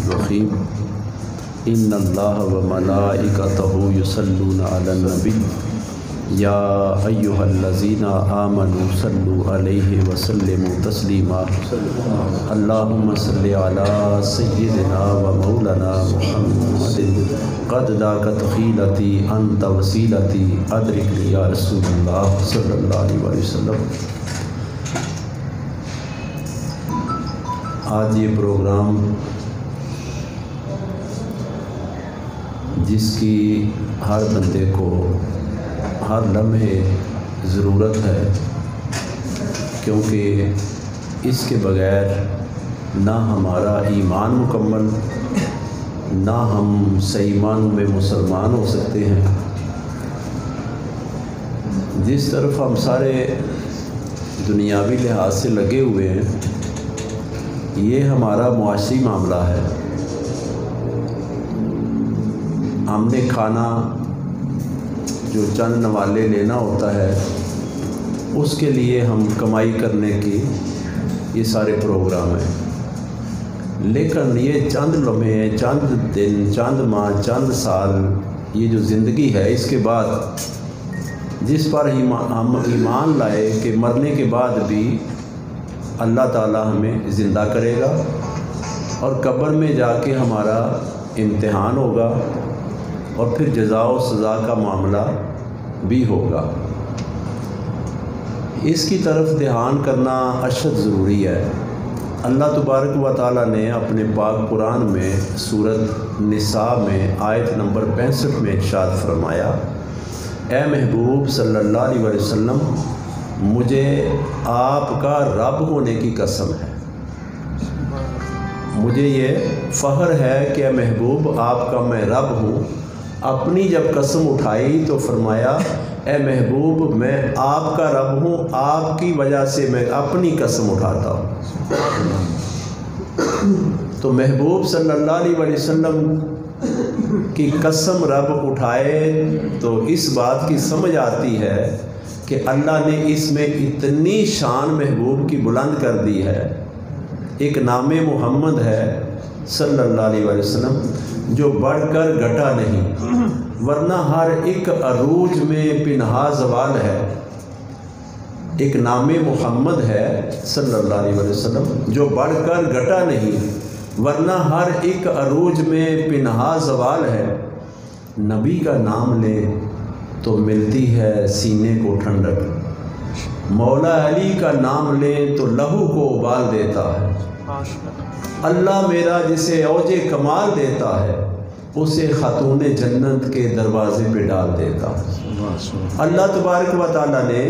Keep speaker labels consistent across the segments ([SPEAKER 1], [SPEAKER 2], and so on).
[SPEAKER 1] الرحیم ان اللہ و ملائکتہ یصلون علی النبی یا ایہا الذین آمنوا صلوا علیہ وسلموا تسلیما اللہم صل علی سیدنا و مولانا محمد قد ذاک تخیلتی انت وسیلتی ادرکنی یا رسول اللہ صلی اللہ علیہ وسلم۔ آج یہ پروگرام جس کی ہر بندے کو ہر لمحے ضرورت ہے، کیونکہ اس کے بغیر نہ ہمارا ایمان مکمل، نہ ہم صحیح معنوں میں مسلمان ہو سکتے ہیں۔ جس طرف ہم سارے دنیاوی لحاظ سے لگے ہوئے ہیں، یہ ہمارا معاشی معاملہ ہے۔ ہم نے کھانا جو چند نوالے لینا ہوتا ہے، اس کے لیے ہم کمائی کرنے کی یہ سارے پروگرام ہیں، لیکن یہ چند لمحے، چند دن، چند ماہ، چند سال، یہ جو زندگی ہے، اس کے بعد جس پر ہم ایمان لائے کہ مرنے کے بعد بھی اللہ تعالی ہمیں زندہ کرے گا اور قبر میں جا کے ہمارا امتحان ہوگا اور پھر جزا و سزا کا معاملہ بھی ہوگا۔ اس کی طرف دھیان کرنا اشد ضروری ہے۔ اللہ تبارک و تعالیٰ نے اپنے پاک قرآن میں سورۃ نساء میں آیت نمبر 65 میں ارشاد فرمایا، اے محبوب صلی اللہ علیہ وسلم، مجھے آپ کا رب ہونے کی قسم ہے، مجھے یہ فخر ہے کہ اے محبوب آپ کا میں رب ہوں۔ اپنی جب قسم اٹھائی تو فرمایا، اے محبوب میں آپ کا رب ہوں، آپ کی وجہ سے میں اپنی قسم اٹھاتا ہوں۔ تو محبوب صلی اللہ علیہ وسلم کی قسم رب اٹھائے تو اس بات کی سمجھ آتی ہے کہ اللہ نے اس میں اتنی شان محبوب کی بلند کر دی ہے۔ ایک نام محمد ہے صلی اللہ علیہ وسلم جو بڑھ کر گھٹا نہیں، ورنہ ہر ایک عروج میں پنہا زوال ہے۔ ایک نام محمد ہے صلی اللہ علیہ وسلم جو بڑھ کر گھٹا نہیں، ورنہ ہر ایک عروج میں پنہا زوال ہے۔ نبی کا نام لے تو ملتی ہے سینے کو ٹھنڈک، مولا علی کا نام لیں تو لہو کو ابال دیتا ہے۔ اللہ میرا جسے اوج کمال دیتا ہے، اسے خاتون جنت کے دروازے پہ ڈال دیتا ہے۔ اللہ تبارک و تعالیٰ نے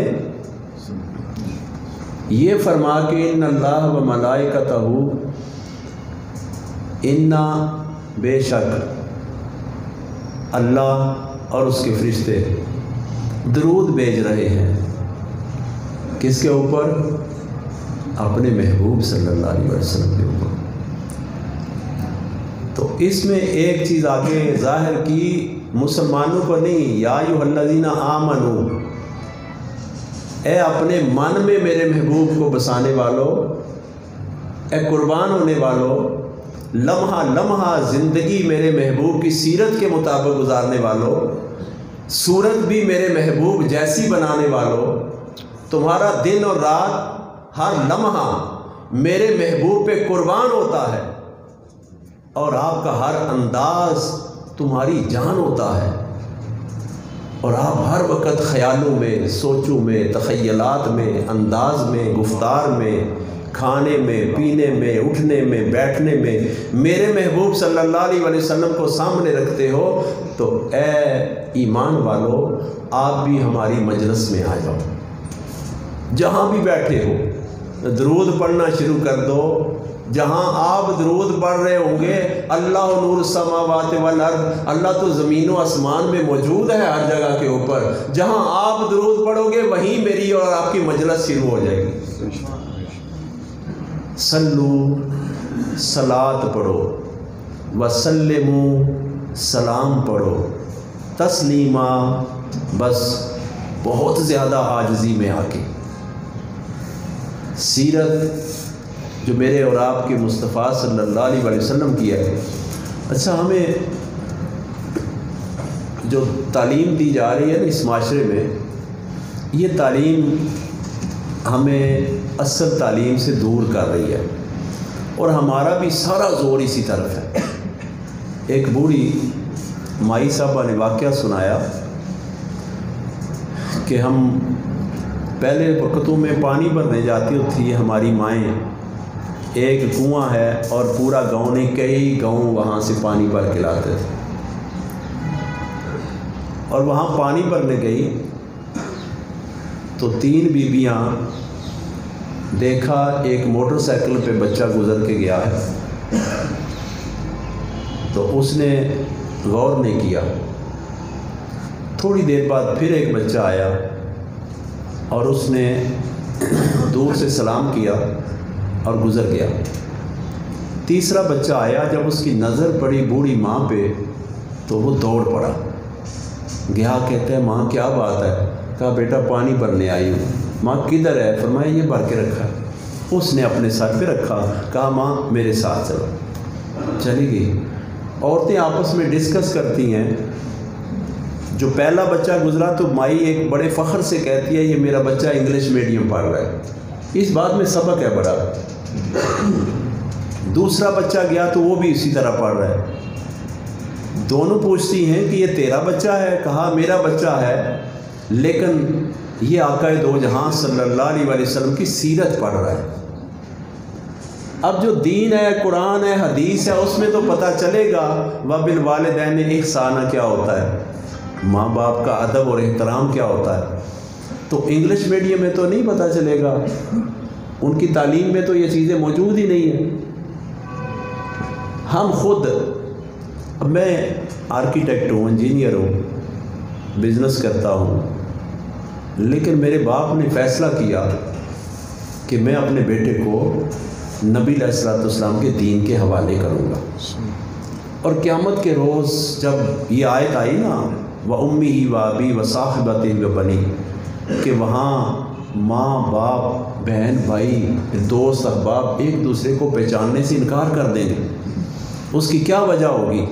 [SPEAKER 1] یہ فرما کہ ان اللہ و ملائکتہ، انا بے شک اللہ اور اس کے فرشتے درود بھیج رہے ہیں، کس کے اوپر؟ اپنے محبوب صلی اللہ علیہ وسلم کے اوپر۔ تو اس میں ایک چیز آگے ظاہر کی، مسلمانوں کو نہیں، یا ایھا الذین آمنوا، اے اپنے من میں میرے محبوب کو بسانے والوں، اے قربان ہونے والوں، لمحہ لمحہ زندگی میرے محبوب کی سیرت کے مطابق گزارنے والوں، صورت بھی میرے محبوب جیسی بنانے والوں، تمہارا دن اور رات ہر لمحہ میرے محبوب پہ قربان ہوتا ہے اور آپ کا ہر انداز تمہاری جان ہوتا ہے، اور آپ ہر وقت خیالوں میں، سوچوں میں، تخیلات میں، انداز میں، گفتار میں، کھانے میں، پینے میں، اٹھنے میں، بیٹھنے میں میرے محبوب صلی اللہ علیہ وسلم کو سامنے رکھتے ہو۔ تو اے ایمان والو، آپ بھی ہماری مجلس میں آ جاؤ، جہاں بھی بیٹھے ہو درود پڑھنا شروع کر دو۔ جہاں آپ درود پڑھ رہے ہوں گے، اللہ نور السماوات والارض، اللہ تو زمین و آسمان میں موجود ہے ہر جگہ کے اوپر، جہاں آپ درود پڑھو گے وہیں میری اور آپ کی مجلس شروع ہو جائے گی۔ صلو، صلاۃ پڑھو، وسلمو، سلام پڑھو، تسلیما، بس بہت زیادہ عاجزی میں آ کے۔ سیرت جو میرے اور آپ کے مصطفیٰ صلی اللہ علیہ وسلم کی ہے۔ اچھا، ہمیں جو تعلیم دی جا رہی ہے نا اس معاشرے میں، یہ تعلیم ہمیں اصل تعلیم سے دور کر رہی ہے، اور ہمارا بھی سارا زور اسی طرف ہے۔ ایک بوڑھی مائی صاحبہ نے واقعہ سنایا کہ ہم پہلے وقتوں میں پانی بھرنے جاتی تھی ہماری مائیں، ایک کنواں ہے اور پورا گاؤں نہیں، کئی گاؤں وہاں سے پانی بھر کے لاتے تھے، اور وہاں پانی بھرنے گئی تو 3 بیویاں دیکھا ایک موٹر سائیکل پہ بچہ گزر کے گیا ہے، تو اس نے غور نہیں کیا۔ تھوڑی دیر بعد پھر ایک بچہ آیا اور اس نے دور سے سلام کیا اور گزر گیا۔ تیسرا بچہ آیا، جب اس کی نظر پڑی بوڑھی ماں پہ تو وہ دوڑ پڑا گیا، کہتے ہیں ماں کیا بات ہے؟ کہا بیٹا پانی بھرنے آئی ہوں۔ ماں کدھر ہے؟ فرمایا یہ بھر کے رکھا ہے۔ اس نے اپنے سر پہ رکھا، کہا ماں میرے ساتھ چلو، چلی گئی۔ عورتیں آپس میں ڈسکس کرتی ہیں، جو پہلا بچہ گزرا تو مائی ایک بڑے فخر سے کہتی ہے یہ میرا بچہ انگلش میڈیم پڑھ رہا ہے، اس بات میں سبق ہے بڑا۔ دوسرا بچہ گیا تو وہ بھی اسی طرح پڑھ رہا ہے۔ دونوں پوچھتی ہیں کہ یہ تیرا بچہ ہے؟ کہا میرا بچہ ہے، لیکن یہ آقا دو جہاں صلی اللہ علیہ وسلم کی سیرت پڑھ رہا ہے۔ اب جو دین ہے، قرآن ہے، حدیث ہے، اس میں تو پتہ چلے گا وَبِالْوَالِدَيْنِ احسانہ کیا ہوتا ہے، ماں باپ کا ادب اور احترام کیا ہوتا ہے۔ تو انگلش میڈیم میں تو نہیں پتہ چلے گا، ان کی تعلیم میں تو یہ چیزیں موجود ہی نہیں ہیں۔ ہم خود، اب میں آرکیٹیکٹ ہوں، انجینئر ہوں، بزنس کرتا ہوں، لیکن میرے باپ نے فیصلہ کیا کہ میں اپنے بیٹے کو نبی علیہ السلام کے دین کے حوالے کروں گا، اور قیامت کے روز جب یہ آیت آئی نا وَأُمِّهِ وَأَبِيهِ وَصَاحِبَتِهِ وَبَنِيهِ، کہ وہاں ماں باپ بہن بھائی دوست احباب ایک دوسرے کو پہچاننے سے انکار کر دیں گے، اس کی کیا وجہ ہوگی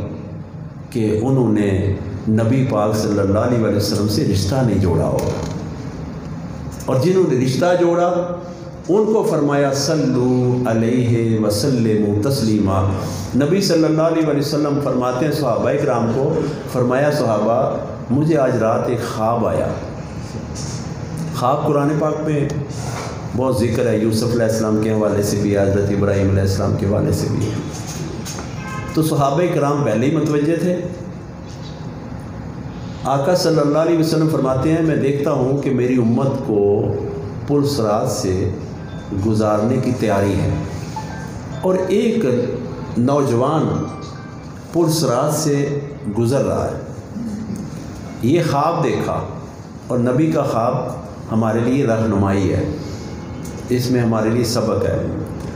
[SPEAKER 1] کہ انہوں نے نبی پاک صلی اللہ علیہ وسلم سے رشتہ نہیں جوڑا ہوگا، اور جنہوں نے رشتہ جوڑا ان کو فرمایا صلو علیہ وسلموا تسلیما۔ نبی صلی اللہ علیہ وسلم فرماتے ہیں صحابہ کرام کو، فرمایا صحابہ مجھے آج رات ایک خواب آیا۔ خواب قرآن پاک میں بہت ذکر ہے، یوسف علیہ السلام کے حوالے سے بھی، حضرت ابراہیم علیہ السلام کے حوالے سے بھی۔ تو صحابہ کرام پہلے ہی متوجہ تھے۔ آقا صلی اللہ علیہ وسلم فرماتے ہیں میں دیکھتا ہوں کہ میری امت کو پل صراط سے گزارنے کی تیاری ہے، اور ایک نوجوان پل صراط سے گزر رہا ہے۔ یہ خواب دیکھا، اور نبی کا خواب ہمارے لیے رہنمائی ہے، اس میں ہمارے لیے سبق ہے۔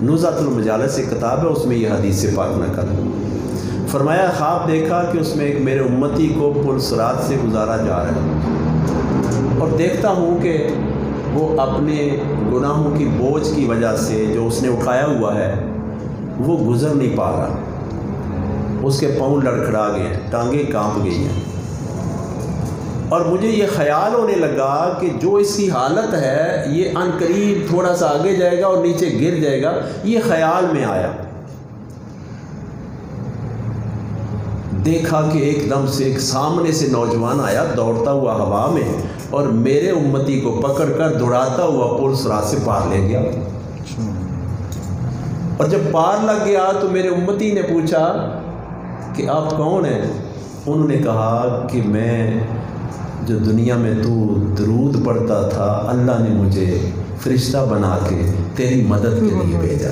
[SPEAKER 1] نزہۃ المجالس ایک کتاب ہے، اس میں یہ حدیث پاک نقل ہے۔ فرمایا خواب دیکھا کہ اس میں ایک میرے امتی کو پل صراط سے گزارا جا رہا ہے، اور دیکھتا ہوں کہ وہ اپنے گناہوں کی بوجھ کی وجہ سے جو اس نے اٹھایا ہوا ہے وہ گزر نہیں پا رہا، اس کے پاؤں لڑکھڑا گئے ہیں، ٹانگیں کانپ گئی ہیں، اور مجھے یہ خیال ہونے لگا کہ جو اس کی حالت ہے یہ ان قریب تھوڑا سا آگے جائے گا اور نیچے گر جائے گا۔ یہ خیال میں آیا، دیکھا کہ ایک دم سے ایک سامنے سے نوجوان آیا دوڑتا ہوا ہوا میں، اور میرے امتی کو پکڑ کر دوڑاتا ہوا پل صراط سے پار لے گیا۔ اور جب پار لگ گیا تو میرے امتی نے پوچھا کہ آپ کون ہیں؟ انہوں نے کہا کہ میں جو دنیا میں تو درود پڑھتا تھا، اللہ نے مجھے فرشتہ بنا کے تیری مدد کے لیے بھیجا۔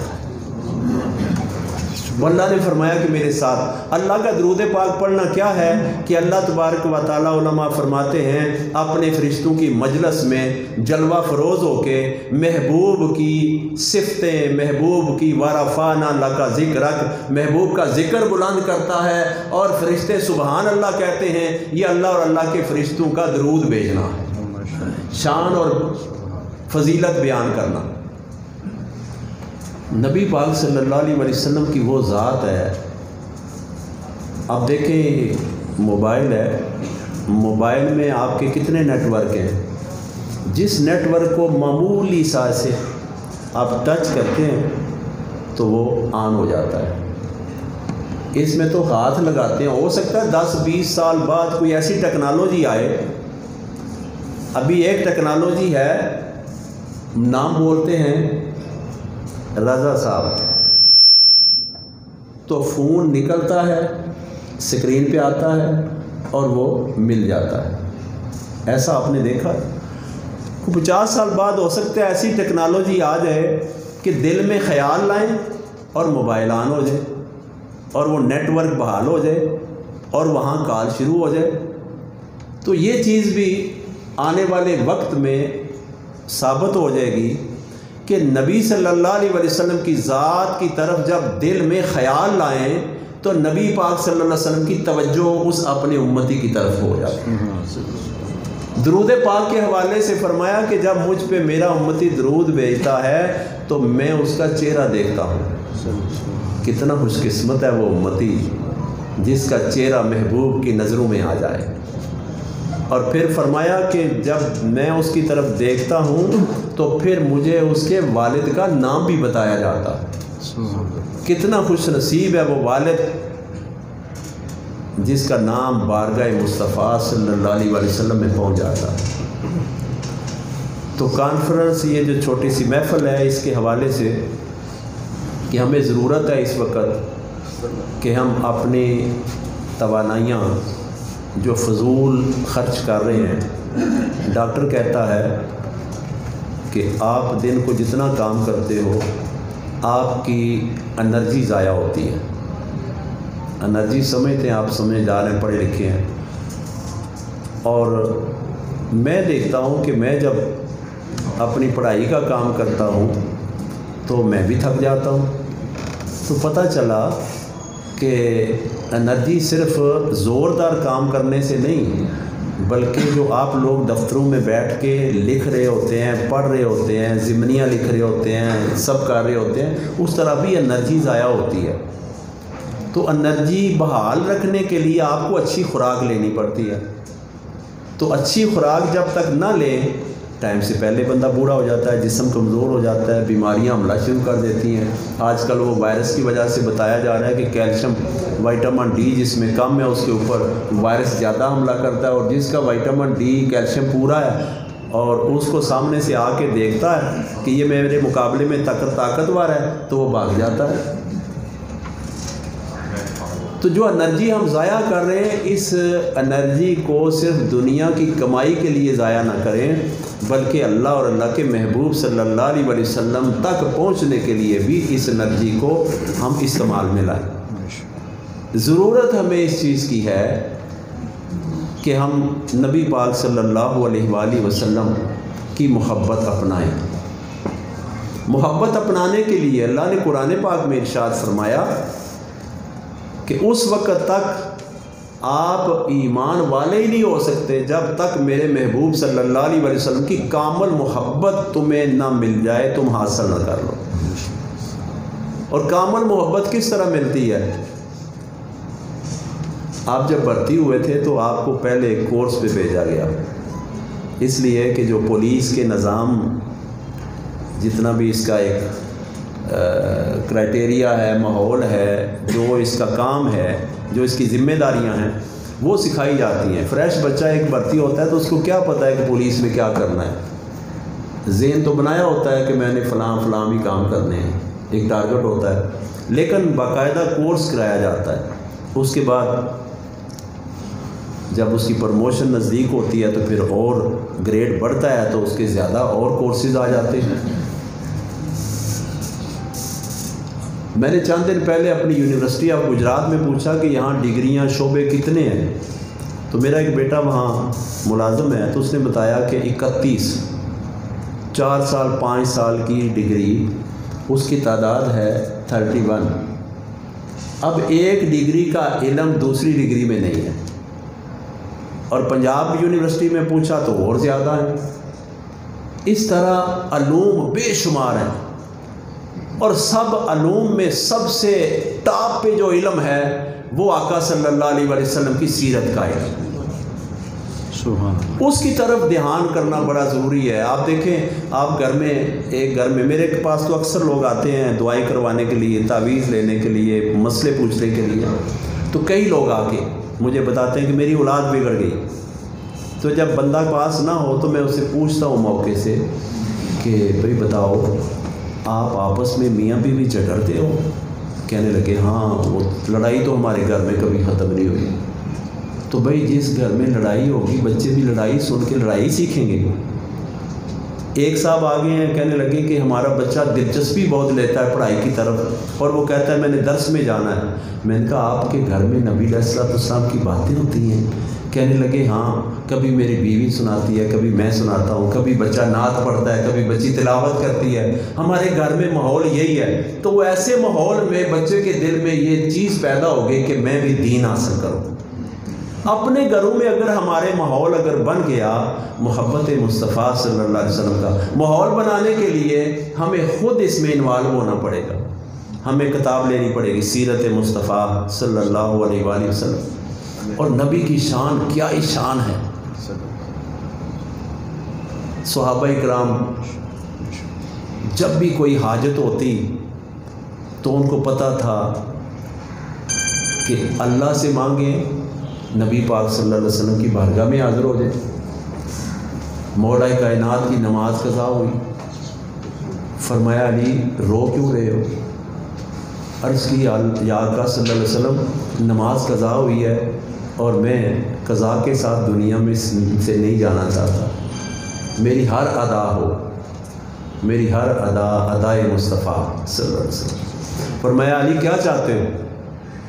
[SPEAKER 1] اللہ نے فرمایا کہ میرے ساتھ اللہ کا درود پاک پڑھنا کیا ہے کہ اللہ تبارک و تعالیٰ علماء فرماتے ہیں اپنے فرشتوں کی مجلس میں جلوہ فروز ہو کے محبوب کی صفتیں، محبوب کی ورفعنا لک ذکرک، محبوب کا ذکر بلند کرتا ہے، اور فرشتے سبحان اللہ کہتے ہیں۔ یہ اللہ اور اللہ کے فرشتوں کا درود بھیجنا ہے، شان اور فضیلت بیان کرنا۔ نبی پاک صلی اللہ علیہ وسلم کی وہ ذات ہے. اب دیکھیں موبائل ہے، موبائل میں آپ کے کتنے نیٹ ورک ہیں. جس نیٹ ورک کو معمولی سا سے آپ ٹچ کرتے ہیں تو وہ آن ہو جاتا ہے. اس میں تو ہاتھ لگاتے ہیں، ہو سکتا ہے 10-20 سال بعد کوئی ایسی ٹیکنالوجی آئے. ابھی ایک ٹیکنالوجی ہے، نام بولتے ہیں رضا صاحب، تو فون نکلتا ہے، اسکرین پہ آتا ہے اور وہ مل جاتا ہے. ایسا آپ نے دیکھا؟ 50 سال بعد ہو سکتا ہے ایسی ٹیکنالوجی آ جائے کہ دل میں خیال لائیں اور موبائل آن ہو جائے اور وہ نیٹ ورک بحال ہو جائے اور وہاں کال شروع ہو جائے. تو یہ چیز بھی آنے والے وقت میں ثابت ہو جائے گی کہ نبی صلی اللہ علیہ وسلم کی ذات کی طرف جب دل میں خیال لائیں تو نبی پاک صلی اللہ علیہ وسلم کی توجہ اس اپنے امتی کی طرف ہو جاتی ہے. درود پاک کے حوالے سے فرمایا کہ جب مجھ پہ میرا امتی درود بھیجتا ہے تو میں اس کا چہرہ دیکھتا ہوں. کتنا خوش قسمت ہے وہ امتی جس کا چہرہ محبوب کی نظروں میں آ جائے. اور پھر فرمایا کہ جب میں اس کی طرف دیکھتا ہوں تو پھر مجھے اس کے والد کا نام بھی بتایا جاتا. کتنا خوش نصیب ہے وہ والد جس کا نام بارگاہ مصطفیٰ صلی اللہ علیہ وسلم میں پہنچ جاتا. تو کانفرنس یہ جو چھوٹی سی محفل ہے اس کے حوالے سے کہ ہمیں ضرورت ہے اس وقت کہ ہم اپنی توانائیاں جو فضول خرچ کر رہے ہیں. ڈاکٹر کہتا ہے کہ آپ دن کو جتنا کام کرتے ہو آپ کی انرجی ضائع ہوتی ہے. انرجی سمجھتے ہیں آپ، سمجھدار ہیں، پڑھے لکھے ہیں. اور میں دیکھتا ہوں کہ میں جب اپنی پڑھائی کا کام کرتا ہوں تو میں بھی تھک جاتا ہوں. تو پتہ چلا کہ انرجی صرف زوردار کام کرنے سے نہیں بلکہ جو آپ لوگ دفتروں میں بیٹھ کے لکھ رہے ہوتے ہیں، پڑھ رہے ہوتے ہیں، ضمنیاں لکھ رہے ہوتے ہیں، سب کر رہے ہوتے ہیں، اس طرح بھی انرجی ضائع ہوتی ہے. تو انرجی بحال رکھنے کے لیے آپ کو اچھی خوراک لینی پڑتی ہے. تو اچھی خوراک جب تک نہ لیں ٹائم سے پہلے بندہ بوڑھا ہو جاتا ہے، جسم کمزور ہو جاتا ہے، بیماریاں حملہ شروع کر دیتی ہیں. آج کل وہ وائرس کی وجہ سے بتایا جا رہا ہے کہ کیلشیم وائٹامن ڈی جس میں کم ہے اس کے اوپر وائرس زیادہ حملہ کرتا ہے، اور جس کا وائٹامن ڈی کیلشیم پورا ہے اور اس کو سامنے سے آ کے دیکھتا ہے کہ یہ میرے مقابلے میں طاقتور ہے تو وہ بھاگ جاتا ہے. تو جو انرجی ہم ضائع کر رہے ہیں اس انرجی کو صرف دنیا کی کمائی کے لیے ضائع نہ کریں بلکہ اللہ اور اللہ کے محبوب صلی اللہ علیہ وسلم تک پہنچنے کے لیے بھی اس انرجی کو ہم استعمال میں لائیں. ضرورت ہمیں اس چیز کی ہے کہ ہم نبی پاک صلی اللہ علیہ وآلہ وسلم کی محبت اپنائیں. محبت اپنانے کے لیے اللہ نے قرآن پاک میں ارشاد فرمایا کہ اس وقت تک آپ ایمان والے ہی نہیں ہو سکتے جب تک میرے محبوب صلی اللہ علیہ وسلم کی کامل محبت تمہیں نہ مل جائے، تم حاصل نہ کر لو. اور کامل محبت کس طرح ملتی ہے؟ آپ جب بھرتی ہوئے تھے تو آپ کو پہلے ایک کورس پہ بھیجا گیا، اس لیے کہ جو پولیس کے نظام جتنا بھی اس کا ایک کرائٹیریا ہے، ماحول ہے، جو اس کا کام ہے، جو اس کی ذمہ داریاں ہیں وہ سکھائی جاتی ہیں. فریش بچہ ایک بھرتی ہوتا ہے تو اس کو کیا پتہ ہے کہ پولیس میں کیا کرنا ہے. ذہن تو بنایا ہوتا ہے کہ میں نے فلاں بھی کام کرنے ہیں، ایک ٹارگٹ ہوتا ہے، لیکن باقاعدہ کورس کرایا جاتا ہے. اس کے بعد جب اس کی پروموشن نزدیک ہوتی ہے تو پھر اور گریڈ بڑھتا ہے تو اس کے زیادہ اور کورسز آ جاتے ہیں. میں نے چند دن پہلے اپنی یونیورسٹی آف گجرات میں پوچھا کہ یہاں ڈگریاں شعبے کتنے ہیں، تو میرا ایک بیٹا وہاں ملازم ہے تو اس نے بتایا کہ 31 4 سال 5 سال کی ڈگری اس کی تعداد ہے 31. اب ایک ڈگری کا علم دوسری ڈگری میں نہیں ہے. اور پنجاب یونیورسٹی میں پوچھا تو اور زیادہ ہے. اس طرح علوم بے شمار ہیں. اور سب علوم میں سب سے ٹاپ پہ جو علم ہے وہ آقا صلی اللہ علیہ وسلم کی سیرت کا علم، اس کی طرف دھیان کرنا بڑا ضروری ہے۔ آپ دیکھیں، آپ گھر میں ایک گھر میں، میرے پاس تو اکثر لوگ آتے ہیں دعائیں کروانے کے لیے، تعویذ لینے کے لیے، مسئلے پوچھنے کے لیے، تو کئی لوگ آ کے مجھے بتاتے ہیں کہ میری اولاد بگڑ گئی۔ تو جب بندہ پاس نہ ہو تو میں اسے پوچھتا ہوں موقع سے کہ بھئی بتاؤ، آپ آپس میں میاں بیوی جھگڑتے ہو؟ کہنے لگے ہاں، وہ لڑائی تو ہمارے گھر میں کبھی ختم نہیں ہوئی۔ تو بھئی جس گھر میں لڑائی ہوگی بچے بھی لڑائی سن کے لڑائی سیکھیں گے۔ ایک صاحب آگے ہیں، کہنے لگے کہ ہمارا بچہ دلچسپی بہت لیتا ہے پڑھائی کی طرف، اور وہ کہتا ہے میں نے درس میں جانا ہے۔ میں نے کہا آپ کے گھر میں نبی علیہ السلام کی باتیں ہوتی ہیں؟ کہنے لگے ہاں، کبھی میری بیوی سناتی ہے، کبھی میں سناتا ہوں، کبھی بچہ نعت پڑھتا ہے، کبھی بچی تلاوت کرتی ہے۔ ہمارے گھر میں ماحول یہی ہے۔ تو وہ ایسے ماحول میں بچے کے دل میں یہ چیز پیدا ہو گئی کہ میں بھی دین حاصل کروں۔ اپنے گھروں میں اگر ہمارے ماحول اگر بن گیا محبت مصطفیٰ صلی اللہ علیہ وسلم کا ماحول بنانے کے لیے ہمیں خود اس میں انوالو ہونا پڑے گا۔ ہمیں کتاب لینی پڑے گی سیرت مصطفیٰ صلی اللہ علیہ وآلہ وسلم، اور نبی کی شان کیا ہی شان ہے۔ صحابہ کرام جب بھی کوئی حاجت ہوتی تو ان کو پتہ تھا کہ اللہ سے مانگیں، نبی پاک صلی اللہ علیہ وسلم کی بارگاہ میں حاضر ہو جائے۔ مولا کائنات کی نماز قضا ہوئی، فرمایا علی رو کیوں رہے ہو؟ عرض کی یا آقا صلی اللہ علیہ وسلم نماز قضا ہوئی ہے اور میں قضا کے ساتھ دنیا میں سے نہیں جانا چاہتا، میری ہر ادا ہو، میری ہر ادا ادائے مصطفیٰ صلی اللہ علیہ وسلم۔ فرمایا علی کیا چاہتے ہو؟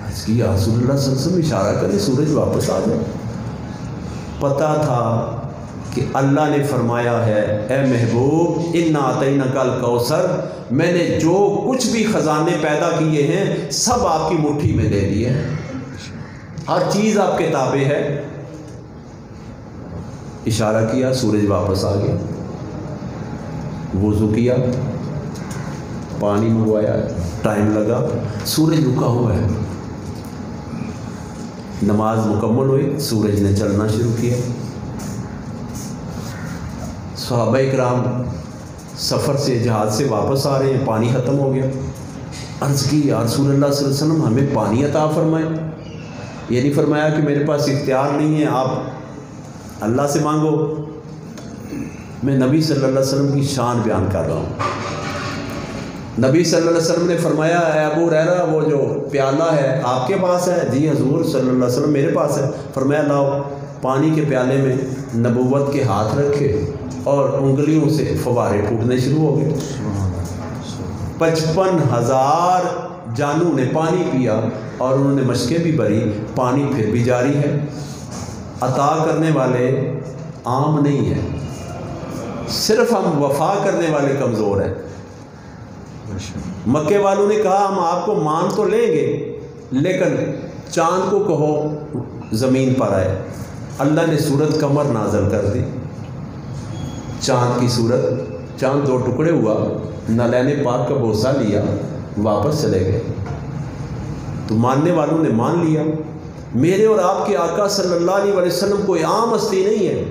[SPEAKER 1] اس کی یا رسول اللہ صلی اللہ علیہ وسلم اشارہ کرے سورج واپس آ جائے۔ پتہ تھا کہ اللہ نے فرمایا ہے اے محبوب انا اعطیناک الکوثر، میں نے جو کچھ بھی خزانے پیدا کیے ہیں سب آپ کی مٹھی میں دے دیے ہیں، ہر چیز آپ کے تابع ہے۔ اشارہ کیا، سورج واپس آ گیا، وضو کیا، پانی منگوایا، ٹائم لگا، سورج رکا ہوا ہے، نماز مکمل ہوئی، سورج نے چلنا شروع کیا۔ صحابہ کرام سفر سے جہاز سے واپس آ رہے ہیں، پانی ختم ہو گیا۔ عرض کی یا رسول اللہ صلی اللہ علیہ وسلم ہمیں پانی عطا فرمائے۔ یہ نہیں فرمایا کہ میرے پاس اختیار نہیں ہے، آپ اللہ سے مانگو۔ میں نبی صلی اللہ علیہ وسلم کی شان بیان کر رہا ہوں۔ نبی صلی اللہ علیہ وسلم نے فرمایا اے ابو ہریرہ وہ جو پیالہ ہے آپ کے پاس ہے؟ جی حضور صلی اللہ علیہ وسلم میرے پاس ہے۔ فرمایا لاؤ۔ پانی کے پیالے میں نبوت کے ہاتھ رکھے اور انگلیوں سے فوارے پھوٹنے شروع ہو گئے۔ 55,000 جانوں نے پانی پیا اور انہوں نے مشقیں بھی بھری، پانی پھر بھی جاری ہے۔ عطا کرنے والے عام نہیں ہیں، صرف ہم وفا کرنے والے کمزور ہیں۔ مکے والوں نے کہا ہم آپ کو مان تو لیں گے لیکن چاند کو کہو زمین پر آئے۔ اللہ نے سورت قمر نازل کر دی، چاند کی صورت، چاند 2 ٹکڑے ہوا، نالین پاک کا بوسہ لیا، واپس چلے گئے۔ تو ماننے والوں نے مان لیا۔ میرے اور آپ کے آقا صلی اللہ علیہ وسلم کوئی عام ہستی نہیں ہے۔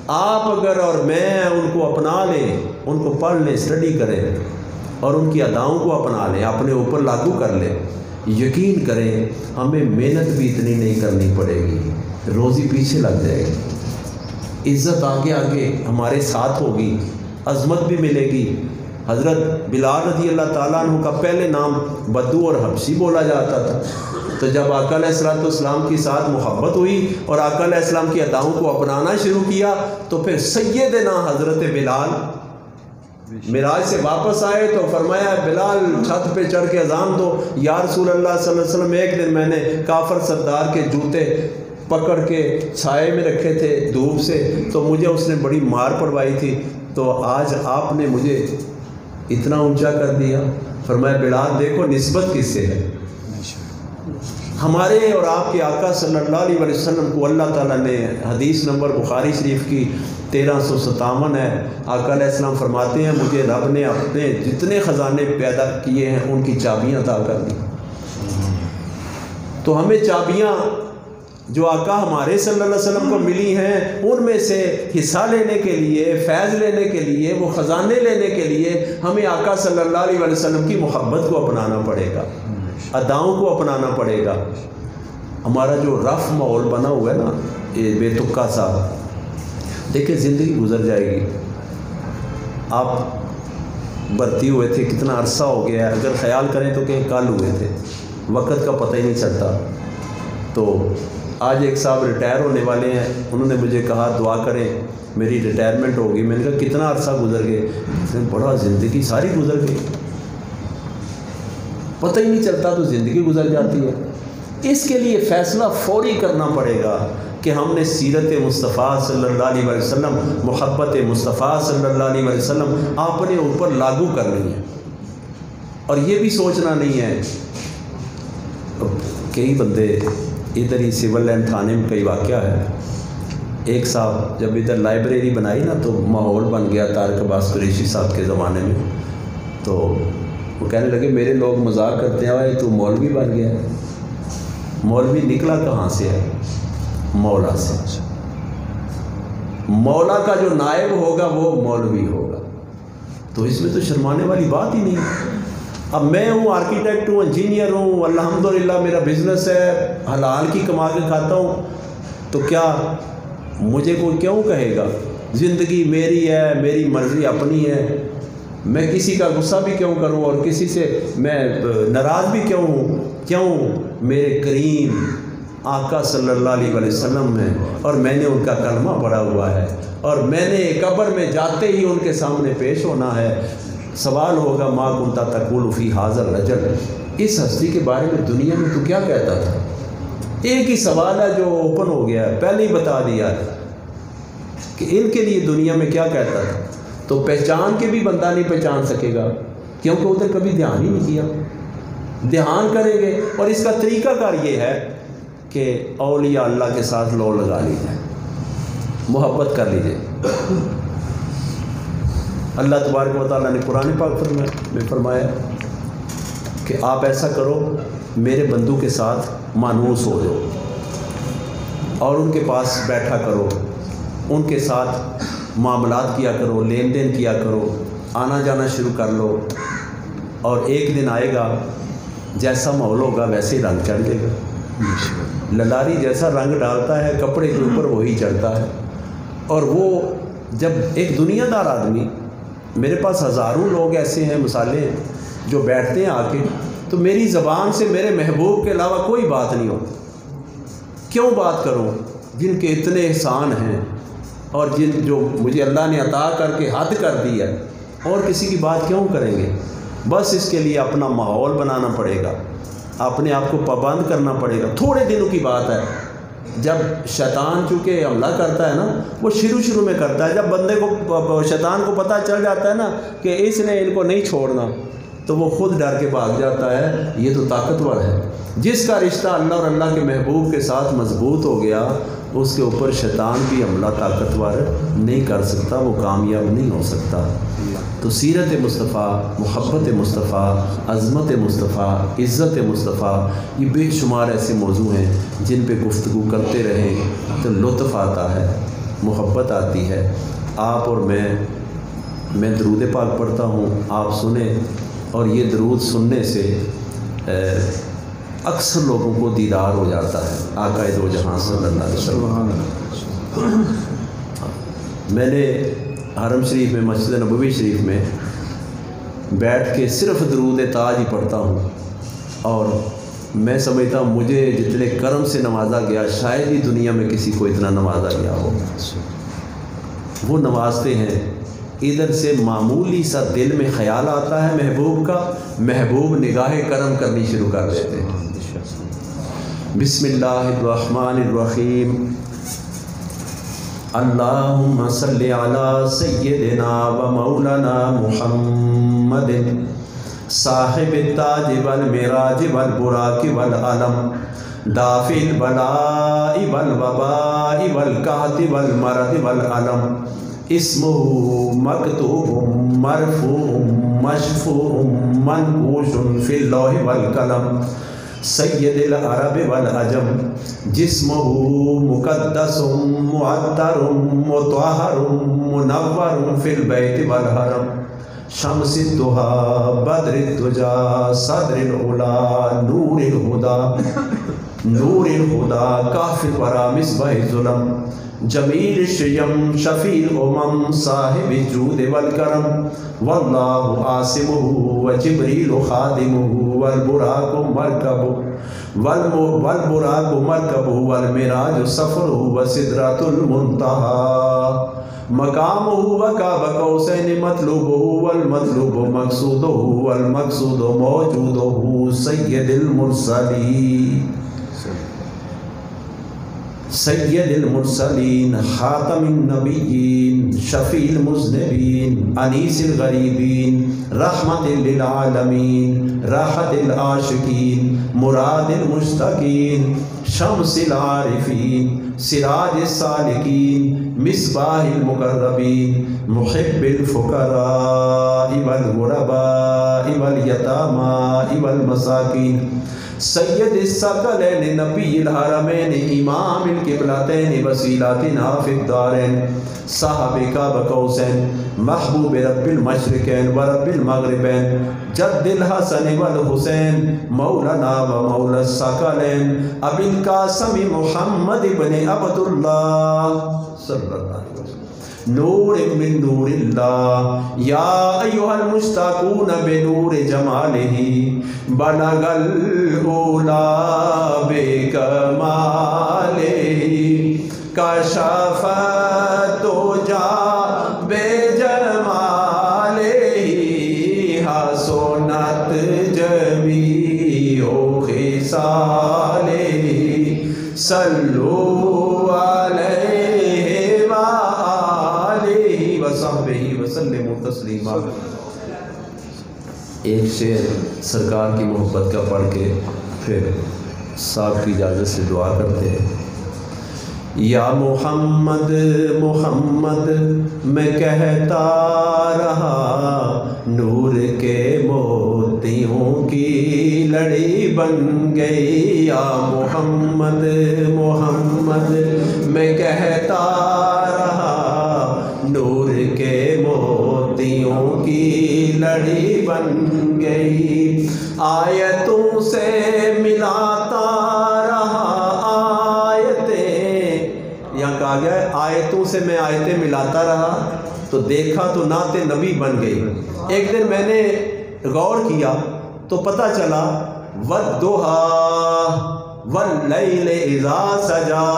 [SPEAKER 1] آپ اگر اور میں ان کو اپنا لیں، ان کو پڑھ لیں، اسٹڈی کریں اور ان کی اداؤں کو اپنا لیں، اپنے اوپر لاگو کر لیں، یقین کریں ہمیں محنت بھی اتنی نہیں کرنی پڑے گی، روزی پیچھے لگ جائے گی، عزت آگے آگے ہمارے ساتھ ہوگی، عظمت بھی ملے گی۔ حضرت بلال رضی اللہ تعالیٰ عنہ کا پہلے نام بدو اور حبشی بولا جاتا تھا، تو جب آقا علیہ السلام کے ساتھ محبت ہوئی اور آقا علیہ السلام کی اداؤں کو اپنانا شروع کیا تو پھر سیدنا حضرت بلال معراج سے واپس آئے تو فرمایا بلال چھت پہ چڑھ کے اذان دو۔ یا رسول اللہ صلی اللہ علیہ وسلم ایک دن میں نے کافر سردار کے جوتے پکڑ کے چھائے میں رکھے تھے دھوپ سے، تو مجھے اس نے بڑی مار پڑوائی تھی، تو آج آپ نے مجھے اتنا اونچا کر دیا۔ فرمایا بلال دیکھو نسبت کس سے ہے، ہمارے اور آپ کے آقا صلی اللہ علیہ وسلم کو اللہ تعالیٰ نے، حدیث نمبر بخاری شریف کی 1357 ہے، آقا علیہ السلام فرماتے ہیں مجھے رب نے اپنے جتنے خزانے پیدا کیے ہیں ان کی چابیاں عطا کر دی۔ تو ہمیں چابیاں جو آقا ہمارے صلی اللہ علیہ وسلم کو ملی ہیں ان میں سے حصہ لینے کے لیے، فیض لینے کے لیے، وہ خزانے لینے کے لیے ہمیں آقا صلی اللہ علیہ وسلم کی محبت کو اپنانا پڑے گا، اداؤں کو اپنانا پڑے گا۔ ہمارا جو رف ماحول بنا ہوا ہے نا، یہ بے تکا سا، دیکھیں زندگی گزر جائے گی۔ آپ بھرتی ہوئے تھے، کتنا عرصہ ہو گیا ہے، اگر خیال کریں تو کہ کل ہوئے تھے، وقت کا پتہ ہی نہیں چلتا۔ تو آج ایک صاحب ریٹائر ہونے والے ہیں، انہوں نے مجھے کہا دعا کریں میری ریٹائرمنٹ ہوگی۔ میں نے کہا کتنا عرصہ گزر گئے؟ بڑا زندگی ساری گزر گئی، پتہ ہی نہیں چلتا تو زندگی گزر جاتی ہے۔ اس کے لیے فیصلہ فوری کرنا پڑے گا کہ ہم نے سیرت مصطفیٰ صلی اللہ علیہ وسلم، محبت مصطفیٰ صلی اللہ علیہ وسلم اپنے اوپر لاگو کرنی ہے۔ اور یہ بھی سوچنا نہیں ہے، کئی بندے ادھر ہی سول لائن تھانے میں کئی واقعہ ہے، ایک صاحب جب ادھر لائبریری بنائی نا تو ماحول بن گیا طارق عباس قریشی صاحب کے زمانے میں، تو وہ کہنے لگے میرے لوگ مذاق کرتے ہیں بھائی تو مولوی بن گیا ہے۔ مولوی نکلا کہاں سے ہے؟ مولا سے۔ مولا کا جو نائب ہوگا وہ مولوی ہوگا، تو اس میں تو شرمانے والی بات ہی نہیں۔ اب میں ہوں آرکیٹیکٹ ہوں، انجینئر ہوں، الحمدللہ میرا بزنس ہے، حلال کی کما کے کھاتا ہوں، تو کیا مجھے کوئی کیوں کہے گا؟ زندگی میری ہے، میری مرضی اپنی ہے، میں کسی کا غصہ بھی کیوں کروں اور کسی سے میں ناراض بھی کیوں ہوں؟ کیوں؟ میرے کریم آقا صلی اللہ علیہ وسلم ہیں اور میں نے ان کا کلمہ پڑھا ہوا ہے، اور میں نے قبر میں جاتے ہی ان کے سامنے پیش ہونا ہے۔ سوال ہوگا ما کنتا تقول فی ھذا الرجل، اس ہستی کے بارے میں دنیا میں تو کیا کہتا تھا؟ ایک ہی سوال ہے جو اوپن ہو گیا ہے، پہلے ہی بتا دیا ہے کہ ان کے لیے دنیا میں کیا کہتا تھا۔ تو پہچان کے بھی بندہ نہیں پہچان سکے گا، کیونکہ ادھر کبھی دھیان ہی نہیں کیا۔ دھیان کریں گے، اور اس کا طریقہ کار یہ ہے کہ اولیاء اللہ کے ساتھ لو لگا لیجیے، محبت کر لیجیے۔ اللہ تبارک و تعالیٰ نے قرآن پاک میں فرمایا کہ آپ ایسا کرو، میرے بندوں کے ساتھ مانوس ہو جاؤ اور ان کے پاس بیٹھا کرو، ان کے ساتھ معاملات کیا کرو، لین دین کیا کرو، آنا جانا شروع کر لو، اور ایک دن آئے گا جیسا ماحول ہوگا ویسے ہی رنگ چڑھ جائے گا۔ للاری جیسا رنگ ڈالتا ہے کپڑے کے اوپر وہی چڑھتا ہے۔ اور وہ جب ایک دنیا دار آدمی، میرے پاس ہزاروں لوگ ایسے ہیں مثالیں جو بیٹھتے ہیں آ کے، تو میری زبان سے میرے محبوب کے علاوہ کوئی بات نہیں ہوتی۔ کیوں بات کروں جن کے اتنے احسان ہیں اور جن جو مجھے اللہ نے عطا کر کے حد کر دی ہے، اور کسی کی بات کیوں کریں گے؟ بس اس کے لیے اپنا ماحول بنانا پڑے گا، اپنے آپ کو پابند کرنا پڑے گا۔ تھوڑے دنوں کی بات ہے، جب شیطان چونکہ حملہ کرتا ہے نا، وہ شروع میں کرتا ہے، جب بندے کو شیطان کو پتہ چل جاتا ہے نا کہ اس نے ان کو نہیں چھوڑنا، تو وہ خود ڈر کے بھاگ جاتا ہے۔ یہ تو طاقتور ہے، جس کا رشتہ اللہ اور اللہ کے محبوب کے ساتھ مضبوط ہو گیا، اس کے اوپر شیطان بھی حملہ طاقتور نہیں کر سکتا، وہ کامیاب نہیں ہو سکتا۔ تو سیرت مصطفیٰ، محبت مصطفیٰ، عظمت مصطفیٰ، عزت مصطفیٰ، یہ بے شمار ایسے موضوع ہیں جن پہ گفتگو کرتے رہیں تو لطف آتا ہے، محبت آتی ہے۔ آپ اور میں درود پاک پڑھتا ہوں، آپ سنیں، اور یہ درود سننے سے اکثر لوگوں کو دیدار ہو جاتا ہے آقا دو جہاں صلی اللہ علیہ وسلم۔ میں نے حرم شریف میں، مسجد نبوی شریف میں بیٹھ کے صرف درود تاج ہی پڑھتا ہوں، اور میں سمجھتا ہوں مجھے جتنے کرم سے نوازا گیا شاید ہی دنیا میں کسی کو اتنا نوازا گیا ہو۔ وہ نوازتے ہیں، ادھر سے معمولی سا دل میں خیال آتا ہے محبوب کا، محبوب نگاہ کرم کرنی شروع کر دیتے ہیں۔ بسم اللہ الرحمن الرحیم، اللہم صلی علی سیدنا و مولانا محمد صاحب التاج والمراج والبراق والعلم دافع البلاء والوباء والقحط والمرض والألم اسمه مکتوب مرفوع مشفوع منقوش فی اللوح والقلم سید العرب والعجم جسمه مقدس معطر مطہر منور فی البیت والحرم شمس الضحى بدر الدجى صدر العلا نور الہدى کاف الورى مصباح الظلم جمیل الشیم شفیع الامم صاحب الجود والکرم واللہ عاصمہ وجبریل خادمہ والبراق مرکبہ والمراج سفرہ وسدرۃ المنتہى مقامہ وقاب قوسین مطلوبہ والمطلوب مقصودہ والمقصود موجودہ سید المرسلین سید المرسلین خاتم النبیین شفیع المذنبین انیس الغریبین رحمت للعالمین راحت العاشقین مراد المشتاقین شمس العارفین سراج السالکین مصباح المقربین محب الفقراء والغرباء والیتامى والمساکین سید الثقلین نبی الحرمین امام القبلتین وسیلتنا فی الدارین صاحب کعبہ قوسین محبوب رب المشرقین ورب المغربین جد الحسن والحسین مولانا و مولا الثقلین ابی القاسم محمد بن عبداللہ صلی اللہ علیہ وسلم نور من نور اللہ یا ایہا المشتاقون بنور جمالہ بلغ العلا بکمالہ کشف الدجی بجمالہ حسنت جمیع خصالہ صلوا علیہ وآلہ وصحبہ وسلم تسلیما۔ ایک شعر سرکار کی محبت کا پڑھ کے پھر صاحب کی اجازت سے دعا کرتے ہیں۔ یا محمد محمد میں کہتا رہا نور کے موتیوں کی لڑی بن گئی۔ یا محمد محمد میں کہتا رہا نور کے موتیوں کی لڑی بن گئی۔ آیتوں سے ملاتا رہا یہاں کہا گیا ہے آیتوں سے میں آیتیں ملاتا رہا تو دیکھا تو نعت نبی بن گئی۔ ایک دن میں نے غور کیا تو پتہ چلا وَالضُّحَىٰ وَاللَّيْلِ إِذَا سَجَىٰ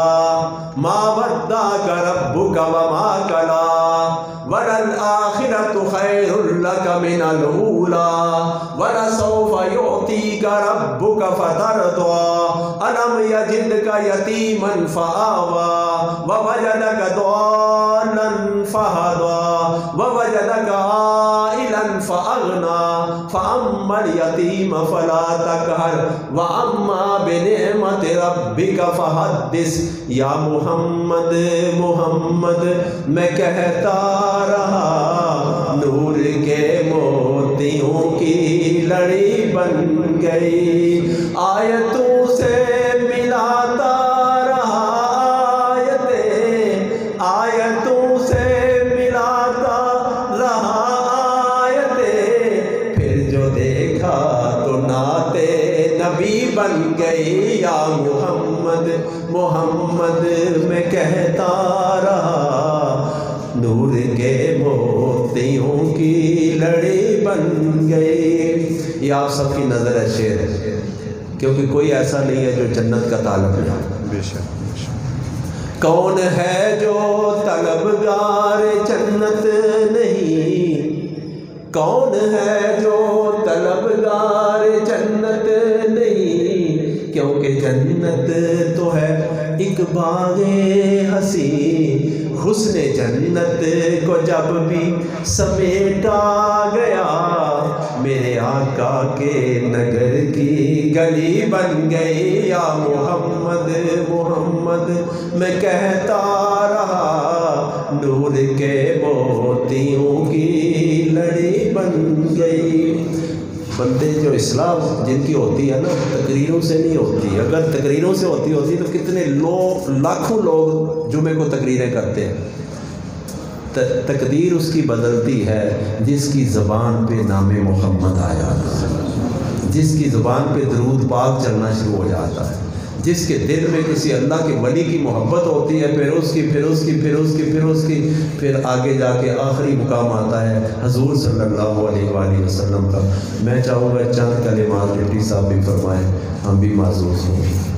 [SPEAKER 1] مَا وَدَّعَكَ رَبُّكَ وَمَا قَلَىٰ وَلَلْآخِرَةُ خَيْرٌ لَكَ مِنَ الْأُولَىٰ وَلَسَوْفَ يُعْطِيكَ رَبُّكَ فَتَرْضَىٰ أَلَمْ يَجِدْكَ يَتِيمًا فَآوَىٰ وَوَجَدَكَ ضَالًّا فَهَدَىٰ وَوَجَدَكَ عَائِلًا فَأَغْنَىٰ فَأَمَّا الْيَتِيمَ فَلَا تَقْهَرْ وَأَمَّا بِنِعْمَتِ رَبِّكَ فَحَدِّثْ۔ یا محمد محمد میں کہتا رہا نور کے موتیوں کی لڑی بن گئی۔ آیتوں سے ملاتا رہا آیتیں، آیتوں سے ملاتا رہا آیتیں، پھر جو دیکھا تو نعت نبی بن گئی۔ یا محمد محمد میں کہتا رہا نور کے موتیوں کی لڑی بن گئی۔ یہ آپ سب کی نظر ہے شعر ہے، کیونکہ کوئی ایسا نہیں ہے جو جنت کا طالب نہ ہو۔ بے شک کون ہے جو طلبگار جنت نہیں، کون ہے جو طلبگار جنت نہیں، کیونکہ جنت تو ہے ایک باغ حسین حسن جنت کو جب بھی سمیٹا گیا، میرے آقا کے نگر کی گلی بن گئی، یا محمد محمد میں کہتا رہا، نور کے موتیوں کی لڑی بن گئی۔ بندے جو اصلاح جن کی ہوتی ہے نا، تقریروں سے نہیں ہوتی۔ اگر تقریروں سے ہوتی تو کتنے لاکھوں لوگ جمعے کو تقریریں کرتے ہیں۔ تقدیر اس کی بدلتی ہے جس کی زبان پہ نام محمد آ جاتا ہے، جس کی زبان پہ درود پاک چلنا شروع ہو جاتا ہے، جس کے دل میں کسی اللہ کے ولی کی محبت ہوتی ہے، پھر آگے جا کے آخری مقام آتا ہے حضور صلی اللہ علیہ وآلہ وسلم کا۔ میں چاہوں گا چند کلمات ڈپٹی صاحب بھی فرمائیں، ہم بھی معزوز ہوں۔